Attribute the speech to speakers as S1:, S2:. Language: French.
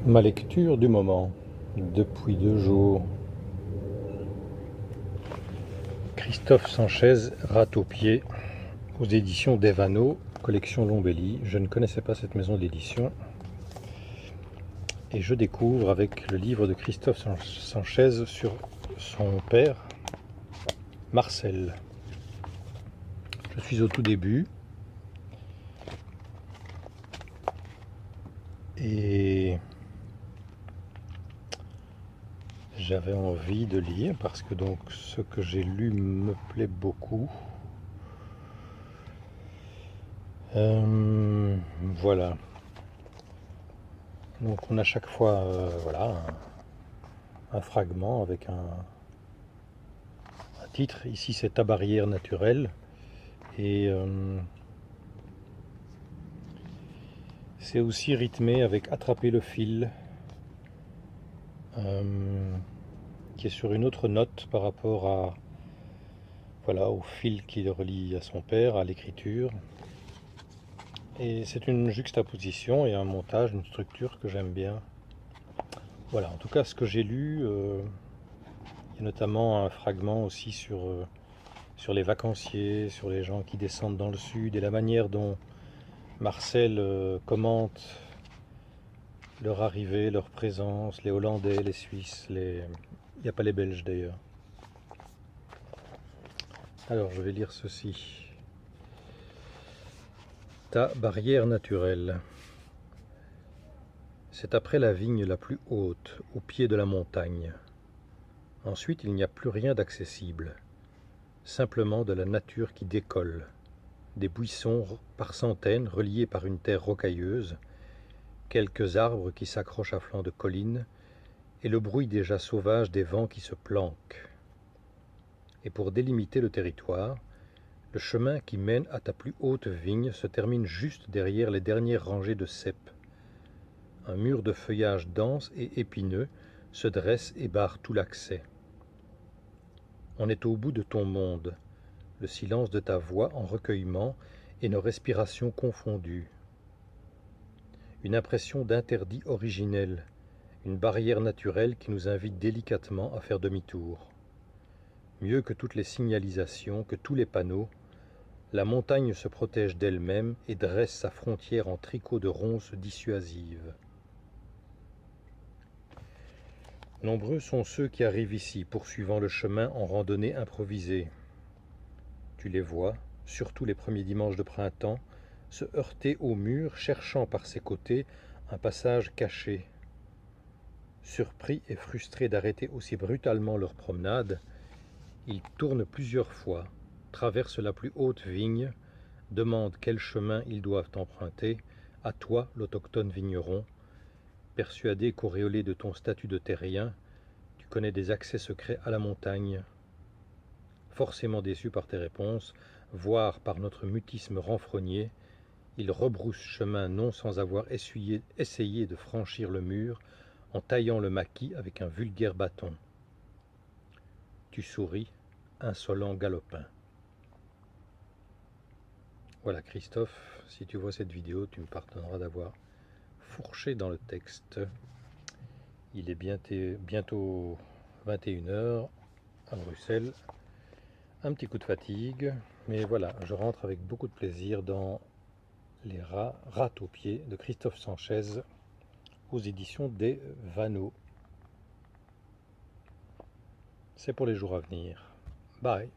S1: Ma lecture du moment, depuis 2 jours. Christophe Sanchez, Rate aux pieds, aux éditions Devano, collection Lombelli. Je ne connaissais pas cette maison d'édition. Et je découvre avec le livre de Christophe Sanchez sur son père, Marcel. Je suis au tout début. Et j'avais envie de lire parce que donc ce que j'ai lu me plaît beaucoup. Voilà. Donc on a chaque fois voilà, un fragment avec un titre. Ici c'est Ta barrière naturelle. Et c'est aussi rythmé avec Attraper le fil, qui est sur une autre note par rapport à, voilà, au fil qui le relie à son père, à l'écriture. Et c'est une juxtaposition et un montage, une structure que j'aime bien. Voilà, en tout cas ce que j'ai lu, il y a notamment un fragment aussi sur les vacanciers, sur les gens qui descendent dans le sud et la manière dont Marcel commente leur arrivée, leur présence, les Hollandais, les Suisses, il n'y a pas les Belges d'ailleurs. Alors je vais lire ceci. Ta barrière naturelle. C'est après la vigne la plus haute, au pied de la montagne. Ensuite, il n'y a plus rien d'accessible, simplement de la nature qui décolle, des buissons par centaines reliés par une terre rocailleuse, quelques arbres qui s'accrochent à flanc de collines, et le bruit déjà sauvage des vents qui se planquent. Et pour délimiter le territoire, le chemin qui mène à ta plus haute vigne se termine juste derrière les dernières rangées de cèpes. Un mur de feuillage dense et épineux se dresse et barre tout l'accès. On est au bout de ton monde, le silence de ta voix en recueillement et nos respirations confondues. Une impression d'interdit originel, une barrière naturelle qui nous invite délicatement à faire demi-tour. Mieux que toutes les signalisations, que tous les panneaux, la montagne se protège d'elle-même et dresse sa frontière en tricot de ronces dissuasives. Nombreux sont ceux qui arrivent ici, poursuivant le chemin en randonnée improvisée. Tu les vois, surtout les premiers dimanches de printemps, se heurter au mur, cherchant par ses côtés un passage caché. Surpris et frustrés d'arrêter aussi brutalement leur promenade, ils tournent plusieurs fois, traversent la plus haute vigne, demandent quel chemin ils doivent emprunter, à toi, l'autochtone vigneron, persuadé qu'auréolé de ton statut de terrien, tu connais des accès secrets à la montagne. Forcément déçus par tes réponses, voire par notre mutisme renfrogné, ils rebroussent chemin non sans avoir essayé de franchir le mur en taillant le maquis avec un vulgaire bâton. Tu souris, insolent galopin. Voilà Christophe, si tu vois cette vidéo, tu me pardonneras d'avoir fourché dans le texte. Il est bientôt 21h à Bruxelles. Un petit coup de fatigue, mais voilà, je rentre avec beaucoup de plaisir dans Les rats aux pieds de Christophe Sanchez aux éditions des Vanneaux. C'est pour les jours à venir. Bye.